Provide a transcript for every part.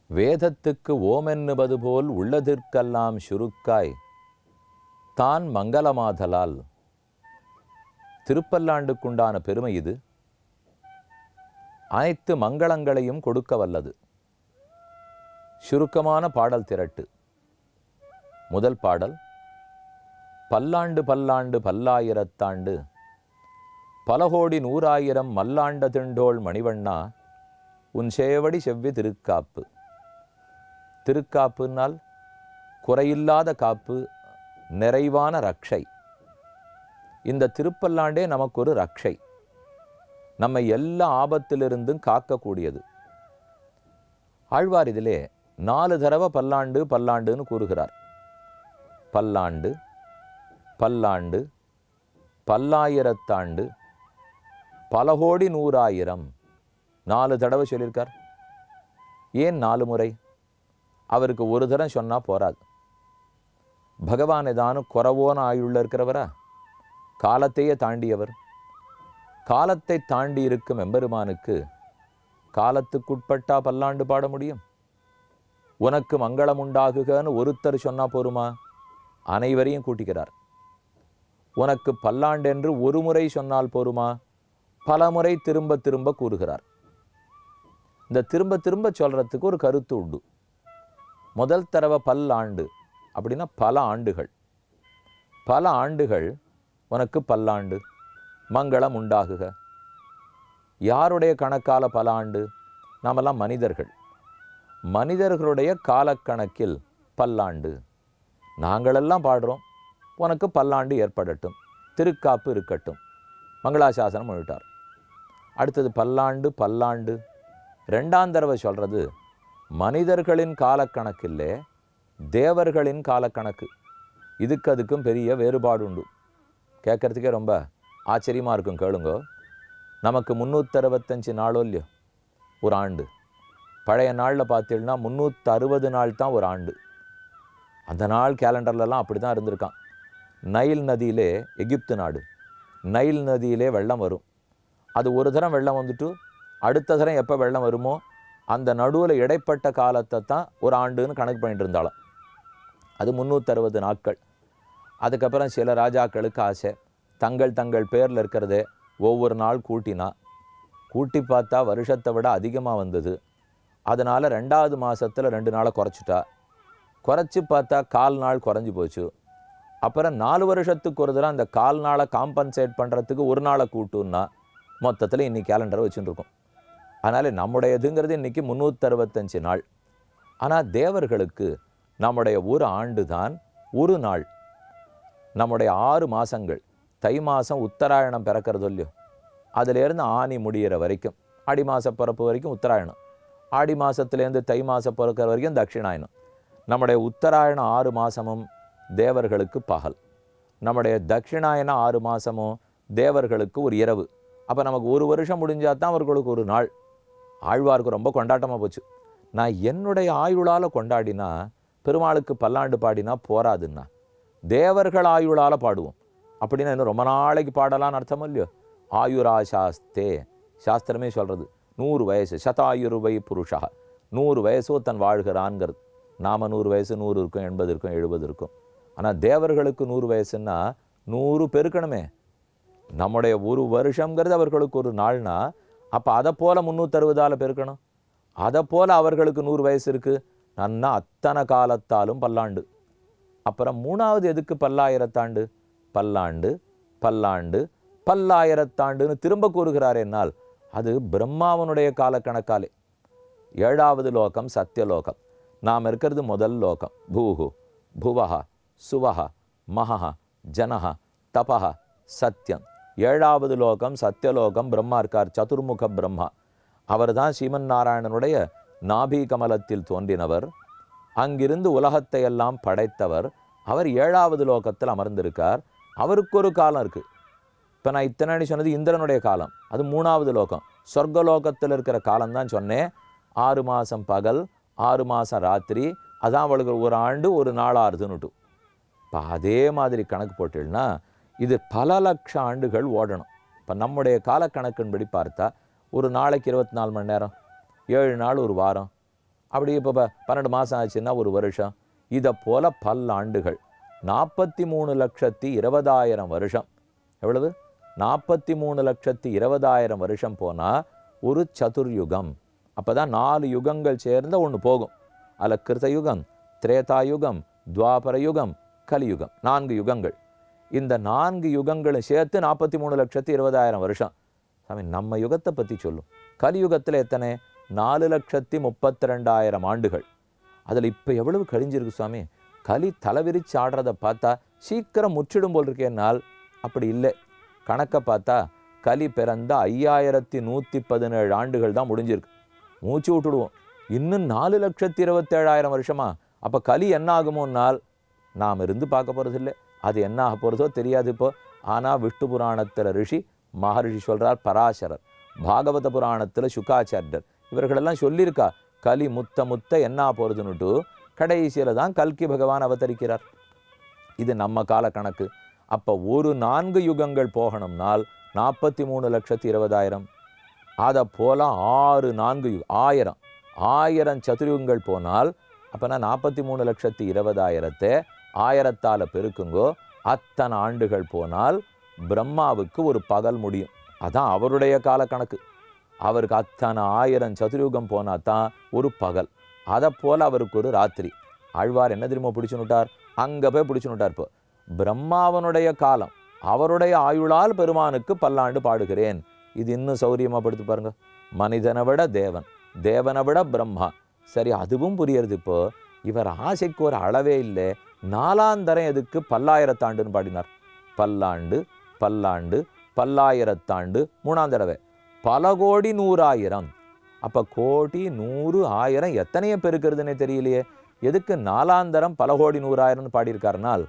வேதத்துக்கு ஓமென்னுவது போல் உள்ளதிற்கெல்லாம் சுருக்காய் தான் மங்களமாதலால். திருப்பல்லாண்டுக்குண்டான பெருமை இது. அனைத்து மங்களங்களையும் கொடுக்க வல்லது. சுருக்கமான பாடல் திரட்டு. முதல் பாடல், பல்லாண்டு பல்லாண்டு பல்லாயிரத்தாண்டு பலகோடி நூறாயிரம் மல்லாண்ட திண்டோள் மணிவண்ணா உன் சேவடி செவ்வி திருக்காப்பு. திருக்காப்புனால் குறையில்லாத காப்பு, நிறைவான ரக்ஷை. இந்த திருப்பல்லாண்டே நமக்கு ஒரு ரக்ஷை, நம்மை எல்லா ஆபத்திலிருந்தும் காக்கக்கூடியது. ஆழ்வார் இதிலே 4 தடவை பல்லாண்டு பல்லாண்டுன்னு கூறுகிறார். பல்லாண்டு, பல்லாண்டு, பல்லாயிரத்தாண்டு, பலகோடி நூறாயிரம் 4 தடவை சொல்லியிருக்கார். ஏன் 4 முறை? அவருக்கு ஒரு தரம் சொன்னால் போராது. பகவான் ஏதானும் குறவோன ஆயுள்ள இருக்கிறவரா? காலத்தையே தாண்டியவர். காலத்தை தாண்டி இருக்கும் எம்பெருமானுக்கு காலத்துக்குட்பட்டா பல்லாண்டு பாட முடியும்? உனக்கு மங்களம் உண்டாகுகன்னு ஒருத்தர் சொன்னா போருமா? அனைவரையும் கூட்டிக்கிறார். உனக்கு பல்லாண்டு என்று ஒரு முறை சொன்னால் போருமா? பல முறை திரும்ப திரும்ப கூறுகிறார். இந்த திரும்ப திரும்ப சொல்றதுக்கு ஒரு கருத்து உண்டு. முதல் தடவை பல்லாண்டு அப்படின்னா பல ஆண்டுகள். பல ஆண்டுகள் உனக்கு பல்லாண்டு, மங்களம் உண்டாகுக. யாருடைய கணக்கால பல ஆண்டு? நாமெல்லாம் மனிதர்கள். மனிதர்களுடைய காலக்கணக்கில் பல்லாண்டு. நாங்களெல்லாம் பாடுறோம், உனக்கு பல்லாண்டு ஏற்படட்டும், திருக்காப்பு இருக்கட்டும், மங்களாசாசனம் பண்ணிட்டார். அடுத்தது பல்லாண்டு பல்லாண்டு. 2ஆம் தடவை சொல்கிறது மனிதர்களின் காலக்கணக்கில்லே, தேவர்களின் காலக்கணக்கு. இதுக்கு அதுக்கும் பெரிய வேறுபாடு உண்டு. கேட்குறதுக்கே ரொம்ப ஆச்சரியமாக இருக்கும். கேளுங்கோ. நமக்கு 365 நாளோ இல்லையோ ஒரு ஆண்டு. பழைய நாளில் பார்த்தீங்கன்னா 360 நாள் தான் ஒரு ஆண்டு. அந்த நாள் கேலண்டர்லலாம் அப்படி தான் இருந்திருக்கான். நைல் நதியிலே, எகிப்து நாடு, நைல் நதியிலே வெள்ளம் வரும். அது ஒரு தரம் வெள்ளம் வந்துட்டு அடுத்த தரம் எப்போ வெள்ளம் வருமோ அந்த நடுவில் இடைப்பட்ட காலத்தை தான் ஒரு ஆண்டுன்னு கணக்கு பண்ணிட்டு இருந்தாலும். அது 360 நாட்கள். அதுக்கப்புறம் சில ராஜாக்களுக்கு ஆசை, தங்கள் பேரில் இருக்கிறதே ஒவ்வொரு நாள் கூட்டி பார்த்தா வருஷத்தை விட அதிகமாக வந்தது. அதனால் 2ஆவது மாதத்தில் 2 நாளை குறைச்சி பார்த்தா 4 நாள் குறைஞ்சி போச்சு. அப்புறம் 4 வருஷத்துக்கு ஒரு தடவை அந்த 4 நாளை காம்பன்சேட் பண்ணுறதுக்கு 1 நாளை கூட்டுன்னா மொத்தத்தில் இன்னைக்கு கேலண்டரை வச்சுட்டு இருக்கோம். அதனால் நம்முடையதுங்கிறது இன்றைக்கி 365 நாள். ஆனால் தேவர்களுக்கு நம்முடைய ஒரு ஆண்டு தான் ஒரு நாள். நம்முடைய 6 மாதங்கள், தை மாதம் உத்தராயணம் பிறக்கிறது இல்லையோ, அதிலேருந்து ஆனி முடிகிற வரைக்கும், ஆடி மாத பிறப்பு வரைக்கும் உத்தராயணம், ஆடி மாதத்துலேருந்து தை மாதம் பிறக்கிற வரைக்கும் தட்சிணாயனம். நம்முடைய உத்தராயணம் 6 மாதமும் தேவர்களுக்கு பகல். நம்முடைய தட்சிணாயனம் 6 மாதமும் தேவர்களுக்கு ஒரு இரவு. அப்போ நமக்கு ஒரு வருஷம் முடிஞ்சால் தான் அவர்களுக்கு ஒரு நாள். ஆழ்வாருக்கு ரொம்ப கொண்டாட்டமாக போச்சு. நான் என்னுடைய ஆயுளால் கொண்டாடினா, பெருமாளுக்கு பல்லாண்டு பாடினா போராதுன்னா, தேவர்கள் ஆயுளால் பாடுவோம். அப்படின்னா இன்னும் ரொம்ப நாளைக்கு பாடலான்னு அர்த்தம் இல்லையோ. ஆயுராசாஸ்தே சாஸ்திரமே சொல்கிறது. 100 வயசு, சதாயுர்வை புருஷா, 100 வயசோ தன் வாழ்கிறான்ங்கிறது. நாம் 100 வயசு, 100 இருக்கும், 80 இருக்கும், 70 இருக்கும். ஆனால் தேவர்களுக்கு 100 வயசுன்னா 100 பெருக்கணுமே. நம்முடைய ஒரு வருஷங்கிறது அவர்களுக்கு ஒரு நாள்னா, அப்போ அதை போல் 360ஆல் பெருக்கணும். அதை போல் அவர்களுக்கு 100 வயசு இருக்குது. நன்னா அத்தனை காலத்தாலும் பல்லாண்டு. அப்புறம் 3ஆவது எதுக்கு பல்லாயிரத்தாண்டு? பல்லாண்டு பல்லாண்டு பல்லாயிரத்தாண்டுன்னு திரும்ப கூறுகிறார். என்னால் அது பிரம்மாவனுடைய காலக்கணக்காலே. 7ஆவது லோகம் சத்தியலோகம். நாம் இருக்கிறது முதல் லோகம். பூஹு புவஹ சுவஹ மஹஹ ஜனஹ தபஹ சத்தியம். 7ஆவது லோகம் சத்தியலோகம். பிரம்மா இருக்கார், சதுர்முக பிரம்மா. அவர்தான் ஸ்ரீமன் நாராயணனுடைய நாபி கமலத்தில் தோன்றினவர். அங்கிருந்து உலகத்தை எல்லாம் படைத்தவர். அவர் 7வது லோகத்தில் அமர்ந்திருக்கார். அவருக்கு ஒரு காலம் இருக்கு. இப்போ நான் இத்தனை சொன்னது இந்திரனுடைய காலம், அது 3வது லோகம். சொர்க்கலோகத்தில் இருக்கிற காலம்தான் சொன்னேன். 6 மாதம் பகல், 6 மாதம் ராத்திரி, அதான் அவளுக்கு ஒரு ஆண்டு ஒரு நாளாருதுன்னுட்டு. இப்போ அதே மாதிரி கணக்கு போட்டீங்கன்னா இது பல லட்சம் ஆண்டுகள் ஓடணும். இப்போ நம்முடைய காலக்கணக்கின்படி பார்த்தா ஒரு நாளைக்கு 24 மணி நேரம், 7 நாள் ஒரு வாரம், அப்படி இப்போ 12 மாதம் ஆச்சுன்னா ஒரு வருஷம். இதை போல் பல ஆண்டுகள் 43,20,000 வருஷம். எவ்வளவு? 43,20,000 வருஷம் போனால் ஒரு சதுர்யுகம். அப்போ தான் 4 யுகங்கள் சேர்ந்த ஒன்று போகும். அதில் கிருதயுகம், திரேதாயுகம், துவாபர யுகம், கலியுகம், 4 யுகங்கள். இந்த 4 யுகங்களும் சேர்த்து 43,20,000 வருஷம். சாமி, நம்ம யுகத்தை பற்றி சொல்லும். கலியுகத்தில் எத்தனை? 4,32,000 ஆண்டுகள். அதில் இப்போ எவ்வளவு கழிஞ்சிருக்கு சுவாமி? கலி தலைவிரிச்சு ஆடுறதை பார்த்தா சீக்கிரம் முற்றிடும் போல் இருக்கேனால் அப்படி இல்லை. கணக்கை பார்த்தா கலி பிறந்த 5,117 ஆண்டுகள் தான் முடிஞ்சிருக்கு. மூச்சு விட்டுடுவோம். இன்னும் 4,27,000 வருஷமா? அப்போ கலி என்ன ஆகுமோன்னால் நாம் இருந்து பார்க்க போகிறது இல்லை. அது என்ன ஆக போகிறதோ தெரியாது இப்போ. ஆனால் விஷ்ணு புராணத்தில் ரிஷி மகரிஷி சொல்கிறார் பராசரர், பாகவத புராணத்தில் சுகாச்சாரியர், இவர்களெல்லாம் சொல்லியிருக்கா கலி முத்த முத்த என்ன போகிறதுன்னுட்டு. கடைசியில் தான் கல்கி பகவான் அவதரிக்கிறார். இது நம்ம கால கணக்கு. அப்போ ஒரு 4 யுகங்கள் போகணும்னால் 43,20,000. அதை போல் 6 4 1000 சதுர்யுகங்கள் போனால் அப்போனா 43,20,000 1000ஆல் பெருக்குங்கோ. அத்தனை ஆண்டுகள் போனால் பிரம்மாவுக்கு ஒரு பகல் முடியும். அதான் அவருடைய கால கணக்கு. அவருக்கு அத்தனை 1000 சதுர்யுகம் போனால் தான் ஒரு பகல். அதை போல் அவருக்கு ஒரு ராத்திரி. ஆழ்வார் என்ன தெரியுமா பிடிச்சுனுட்டார்? அங்கே போய் பிடிச்சுனுட்டார். இப்போ பிரம்மாவனுடைய காலம், அவருடைய ஆயுளால் பெருமானுக்கு பல்லாண்டு பாடுகிறேன். இது இன்னும் சௌரியமாக படுத்து பாருங்க. மனிதனை விட தேவன், தேவனை விட பிரம்மா. சரி, அதுவும் புரியறது. இப்போ இவர் ஆசைக்கு ஒரு அளவே இல்லை. 4ஆந்தரம் எதுக்கு 10,000 பாடினார்? பல்லாண்டு பல்லாண்டு 10,000 3ஆம் தடவை பல கோடி 100,000. அப்போ கோடி 100 1000 எத்தனையோ பெருக்கிறதுனே தெரியலையே. எதுக்கு 4ஆந்தரம் பல கோடி 100,000 பாடியிருக்காருனால்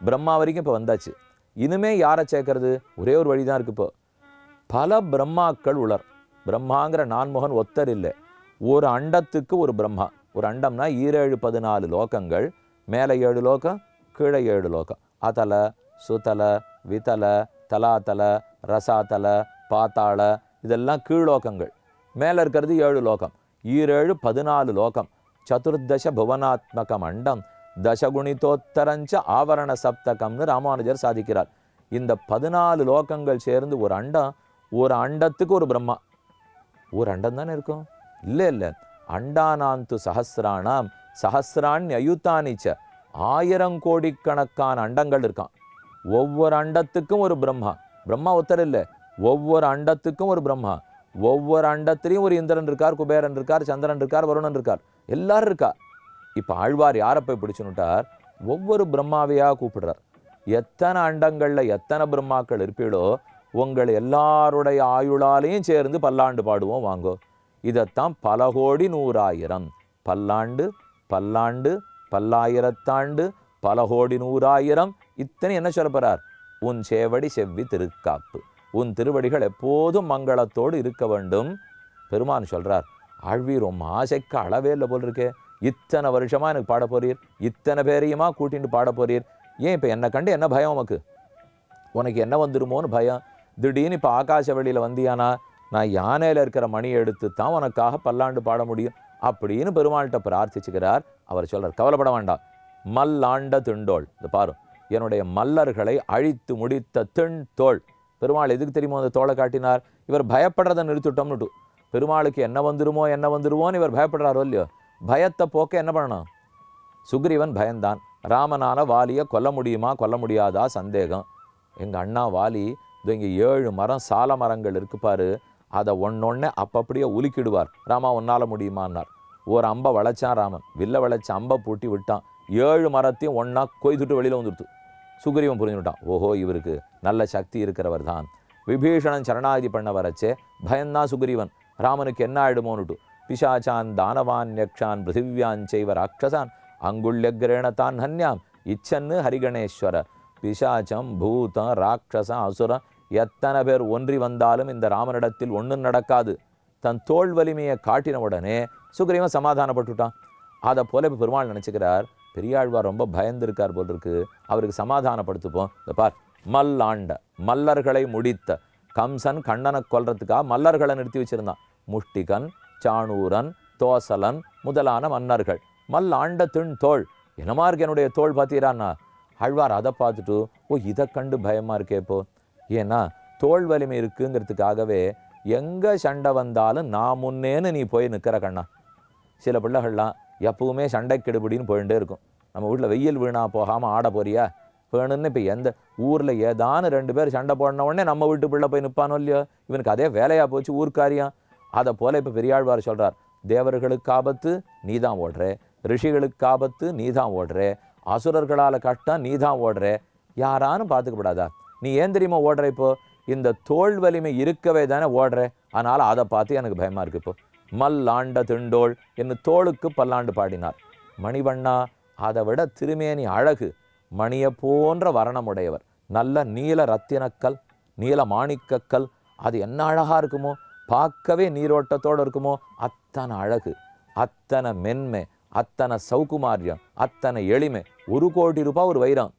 பிரம்மா வரைக்கும் இப்போ வந்தாச்சு. இனிமே யாரை சேர்க்கறது? ஒரே ஒரு வழி தான் இருக்குது. இப்போ பல பிரம்மாக்கள் உளர். பிரம்மாங்கிற நான்முகன் ஒத்தர் இல்லை. ஒரு அண்டத்துக்கு ஒரு பிரம்மா. ஒரு அண்டம்னா 7 14 லோகங்கள். மேலே 7 லோகம், கீழே 7 லோகம். அதல, சுதல, விதல, தலாதல, ரசாதல, பாத்தாள, இதெல்லாம் கீழ்லோகங்கள். மேலே இருக்கிறது 7 லோகம். 7 14 லோகம். சதுர்தச புவனாத்மகம் அண்டம் தசகுணிதோத்தரஞ்ச ஆவரண சப்தகம்னு ராமானுஜர் சாதிக்கிறார். இந்த 14 லோகங்கள் சேர்ந்து ஒரு அண்டம். ஒரு அண்டத்துக்கு ஒரு பிரம்மா. ஒரு அண்டம் தானே இருக்கும்? இல்லை இல்லை, அண்டானாந்து சஹசிராணாம் சஹசிராணி அயுத்தானிச்ச 1000 கோடிக்கணக்கான அண்டங்கள் இருக்கான். ஒவ்வொரு அண்டத்துக்கும் ஒரு பிரம்மா. பிரம்மா ஒத்தர் இல்லை, ஒவ்வொரு அண்டத்துக்கும் ஒரு பிரம்மா. ஒவ்வொரு அண்டத்திலையும் ஒரு இந்திரன் இருக்கார், குபேரன் இருக்கார், சந்திரன் இருக்கார், வருணன் இருக்கார், எல்லாரும் இருக்கா. இப்போ ஆழ்வார் யாரை போய் பிடிச்சுனுட்டார்? ஒவ்வொரு பிரம்மாவையாக கூப்பிடுறார். எத்தனை அண்டங்களில் எத்தனை பிரம்மாக்கள் இருப்பீடோ உங்கள் எல்லாருடைய ஆயுளாலையும் சேர்ந்து பல்லாண்டு பாடுவோம் வாங்கோ. இதைத்தான் பல கோடி 100,000 பல்லாண்டு பல்லாண்டு 10,000 பல கோடி 100,000. இத்தனை என்ன சொல்ல போறார்? உன் சேவடி செவ்வி திருக்காப்பு, உன் திருவடிகள் எப்போதும் மங்களத்தோடு இருக்க வேண்டும். பெருமான் சொல்றார், ஆழ்வீர் உன் ஆசைக்கு அளவே இல்லை போல் இருக்கே. இத்தனை வருஷமா எனக்கு பாட போறீர், இத்தனை பேரையுமா கூட்டிட்டு பாட போறீர். ஏன் இப்போ என்னை கண்டு என்ன பயம் உனக்கு? உனக்கு என்ன வந்துருமோன்னு பயம். திடீர்னு இப்போ ஆகாச வெளியில் வந்தியானா நான் யானையில் இருக்கிற மணியை எடுத்து தான் உனக்காக பல்லாண்டு பாட முடியும் அப்படின்னு பெருமாள்கிட்ட பிரார்த்திச்சுக்கிறார். அவர் சொல்றார், கவலைப்பட வேண்டாம். மல்லாண்ட திண்டோள். இந்த பாரு, என்னுடைய மல்லர்களை அழித்து முடித்த திண்தோள். பெருமாள் எதுக்கு தெரியுமோ அந்த தோளை காட்டினார்? இவர் பயப்படுறதை நிறுத்திட்டோம்னுட்டு. பெருமாளுக்கு என்ன வந்துருமோன்னு இவர் பயப்படுறாரோ இல்லையோ, பயத்தை போக்க என்ன பண்ணணும்? சுக்ரீவன் பயந்தான். ராமனான வாலியை கொல்ல முடியுமா கொல்ல முடியாதா சந்தேகம். எங்கள் அண்ணா வாலி இங்கே 7 மரம் சால மரங்கள் இருக்கு பாரு, அதை ஒன்னொன்னே அப்பப்படியே உலுக்கிடுவார். ராமா உன்னால் முடியுமான்னார். ஒரு அம்பை வளைச்சான் ராமன், வில்ல வளைச்ச அம்பை பூட்டி விட்டான். 7 மரத்தையும் ஒன்றா கொய்துட்டு வெளியில் வந்துடுத்து. சுக்ரீவன் புரிஞ்சுட்டான், ஓஹோ இவருக்கு நல்ல சக்தி இருக்கிறவர் தான். விபீஷணன் சரணாகதி பண்ண வரச்சே பயந்தான் சுக்ரீவன். ராமனுக்கு என்ன ஆயிடுமோன்னுட்டு பிசாச்சான் தானவான் யக்ஷான் பிருத்திவியான் செய்வ ராட்சசான் அங்குள்யக்ரேணத்தான் ஹன்யாம் இச்சன்னு ஹரிகணேஸ்வர. பிசாச்சம் பூதம் ராட்சசம் அசுரம் எத்தனை பேர் ஒன்றி வந்தாலும் இந்த ராமனிடத்தில் ஒன்றும் நடக்காது. தன் தோல் வலிமையை காட்டின உடனே சுக்ரீவன் சமாதானப்பட்டுட்டான். அதை போல இப்போ பெருமாள் நினச்சிக்கிறார், பெரியாழ்வார் ரொம்ப பயந்துருக்கார் போல் இருக்கு, அவருக்கு சமாதானப்படுத்துப்போம். இந்த பார், மல்லாண்ட மல்லர்களை முடித்த கம்சன் கண்ணனை கொல்றதுக்காக மல்லர்களை நிறுத்தி வச்சிருந்தான். முஷ்டிகன், சாணூரன், தோசலன் முதலான மன்னர்கள். மல்லாண்ட தின் தோள் என்னமா இருக்கு என்னுடைய தோள் பார்த்தீரான்னா. ஆழ்வார் அதை பார்த்துட்டு இதை கண்டு பயமா இருக்கே இப்போ. ஏன்னா தோல் வலிமை இருக்குங்கிறதுக்காகவே எங்கே சண்டை வந்தாலும் நான் முன்னேன்னு நீ போய் நிற்கிற கண்ணா. சில பிள்ளைகள்லாம் எப்பவுமே சண்டை கெடுபிடின்னு போயிட்டே இருக்கும். நம்ம வீட்டில் வெயில் வீணா போகாமல் ஆட போறியா வேணும்னு இப்போ எந்த ஊரில் ஏதானு 2 பேர் சண்டை போடின உடனே நம்ம வீட்டு பிள்ளை போய் நிற்பானோ இல்லையோ, இவனுக்கு அதே வேலையாக போச்சு ஊர்க்காரியம். அதை போல் இப்போ பெரியாழ்வார் சொல்கிறார், தேவர்களுக்கு ஆபத்து நீ தான் ஓடுற, ரிஷிகளுக்கு ஆபத்து நீ தான் ஓடுற, அசுரர்களால் கஷ்டம் நீ தான் ஓடுற, யாரானும் பார்த்துக்கப்படாதா? நீ ஏன் தெரியுமா ஓடுற? இப்போ இந்த தோல் வலிமை இருக்கவே தானே ஓடுற, அதனால் அதை பார்த்து எனக்கு பயமாக இருக்குது. இப்போ மல்லாண்ட திண்டோள் என்று தோளுக்கு பல்லாண்டு பாடினார். மணிவண்ணா அதை விட திருமேனி அழகு, மணியை போன்ற வர்ணமுடையவர், நல்ல நீல ரத்தினக்கல், நீல மாணிக்கக்கல், அது என்ன அழகாக இருக்குமோ, பார்க்கவே நீரோட்டத்தோடு இருக்குமோ, அத்தனை அழகு, அத்தனை மென்மை, அத்தனை சௌகுமாரியம், அத்தனை எளிமை. 1 கோடி ரூபாய் ஒரு வைரம்.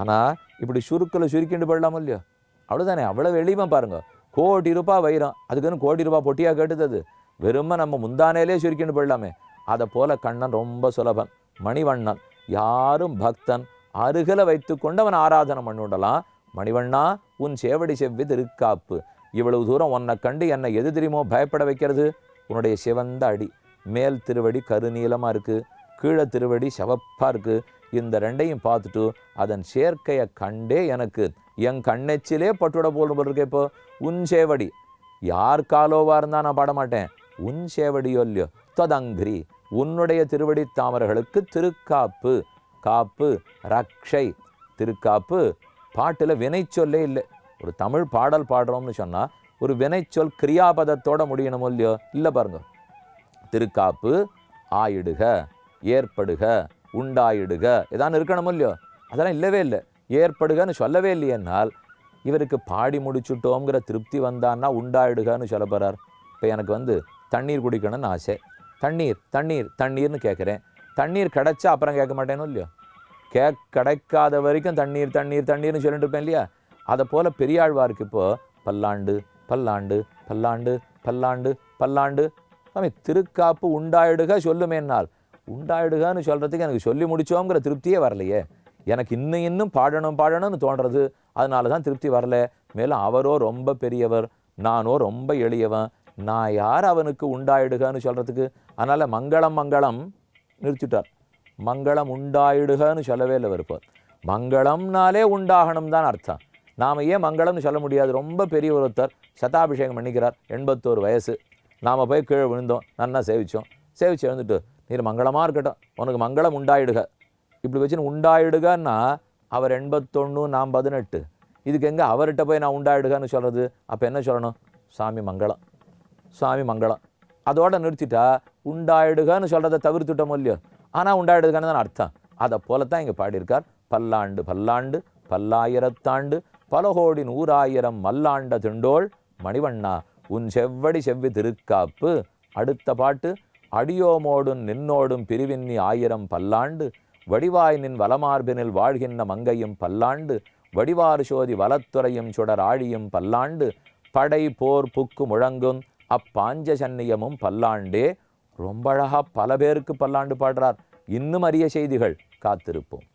ஆனால் இப்படி சுருக்கில் சுருக்கிண்டு போடலாமோ இல்லையோ, அவ்வளோதானே, அவ்வளோ எளிமை பாருங்க. கோடி ரூபாய் வைரம், அதுக்குன்னு கோடி ரூபாய் பொட்டியாக கேட்டுது. வெறுமை நம்ம முந்தானேலே சுருக்கிண்டு போடலாமே. அதை போல கண்ணன் ரொம்ப சுலபன். மணிவண்ணன் யாரும் பக்தன் அருகில வைத்து கொண்டு அவன் ஆராதனை பண்ணிவிடலாம். மணிவண்ணா உன் சேவடி செவ்வி திருக்காப்பு, இவ்வளவு தூரம் உன்னை கண்டு என்னை எது தெரியுமோ பயப்பட வைக்கிறது? உன்னுடைய சிவந்த அடி. மேல் திருவடி கருநீளமாக இருக்குது, கீழே திருவடி சிவப்பாக இருக்குது. இந்த 2ஐயும் பார்த்துட்டு அதன் சேர்க்கையை கண்டே எனக்கு என் கண்ணெச்சிலே பட்டுவிட போல் இருக்கே. இப்போ உன் சேவடி, யார் காலோவாக இருந்தால் நான் பாட மாட்டேன். உன் சேவடியோ இல்லையோ தொதங்கிரி, உன்னுடைய திருவடி தாமரைகளுக்கு திருக்காப்பு. காப்பு ரக்ஷை, திருக்காப்பு. பாட்டில் வினைச்சொல்லே இல்லை. ஒரு தமிழ் பாடல் பாடுறோம்னு சொன்னால் ஒரு வினைச்சொல் கிரியாபதத்தோட முடியணுமோ இல்லையோ? இல்லை பாருங்க, திருக்காப்பு ஆயிடுக, ஏற்படுக, உண்டாயிடுக ஏதான் இருக்கணுமோ இல்லையோ? அதெல்லாம் இல்லவே இல்லை. ஏற்படுகன்னு சொல்லவே இல்லையென்னால் இவருக்கு பாடி முடிச்சுட்டோங்கிற திருப்தி வந்தான்னா உண்டாயிடுகன்னு சொல்ல போகிறார். இப்போ எனக்கு தண்ணீர் குடிக்கணும்னு ஆசை. தண்ணீர் தண்ணீர் தண்ணீர்னு கேட்குறேன். தண்ணீர் கிடைச்சா அப்புறம் கேட்க மாட்டேனோ இல்லையோ? கிடைக்காத வரைக்கும் தண்ணீர் தண்ணீர் தண்ணீர்னு சொல்லிட்டு இருப்பேன் இல்லையா? அதை போல் பெரியாழ்வாருக்கு இப்போது பல்லாண்டு பல்லாண்டு பல்லாண்டு பல்லாண்டு பல்லாண்டு திருக்காப்பு உண்டாயிடுக சொல்லுமேனால், உண்டாயிடுகான்னு சொல்கிறதுக்கு எனக்கு சொல்லி முடித்தோங்கிற திருப்தியே வரலையே. எனக்கு இன்னும் பாடணும்னு தோன்றது. அதனால தான் திருப்தி வரல. மேலும் அவரோ ரொம்ப பெரியவர், நானோ ரொம்ப எளியவன். நான் யார் அவனுக்கு உண்டாயிடுகான்னு சொல்கிறதுக்கு? அதனால் மங்களம் நிறுத்திட்டார். மங்களம் உண்டாயிடுகன்னு சொல்லவே இல்லை இருப்பார். மங்களம்னாலே உண்டாகணும் தான் அர்த்தம். நாம் ஏன் மங்களம்னு சொல்ல முடியாது? ரொம்ப பெரிய ஒருத்தர் சதாபிஷேகம் பண்ணிக்கிறார், 81 வயசு. நாம் போய் கீழே விழுந்தோம், நல்லா சேவிச்சு எழுந்துட்டு, நீர் மங்களமாக இருக்கட்டும், உனக்கு மங்களம் உண்டாயிடுக இப்படி வச்சுன்னு உண்டாயிடுகன்னா அவர் 81, நாம் 18. இதுக்கு எங்கே அவர்கிட்ட போய் நான் உண்டாயிடுகான்னு சொல்கிறது? அப்போ என்ன சொல்லணும்? சாமி மங்களம், சுவாமி மங்களம். அதோட நிறுத்திட்டா உண்டாயிடுகான்னு சொல்கிறத தவிர்த்துட்டோமோ இல்லையோ? ஆனால் உண்டாயிடுதுக்கான்னு தான் அர்த்தம். அதை போலத்தான் இங்கே பாடியிருக்கார். பல்லாண்டு பல்லாண்டு பல்லாயிரத்தாண்டு பல கோடி 100,000 மல்லாண்ட திண்டோள் மணிவண்ணா உன் செவ்வடி செவ்வி திருக்காப்பு. அடுத்த பாட்டு, அடியோமோடும் நின்னோடும் பிரிவின்னி 1000 பல்லாண்டு வடிவாய் நின் வலமார்பினில் வாழ்கின்ற மங்கையும் பல்லாண்டு வடிவாறு சோதி வலத்துறையும் சுடர் ஆழியும் பல்லாண்டு படை போர் புக்கு முழங்கும் அப்பாஞ்ச சன்னியமும் பல்லாண்டே. ரொம்ப அழகா பல பேருக்கு பல்லாண்டு பாடுறார். இன்னும் அரிய செய்திகள் காத்திருப்போம்.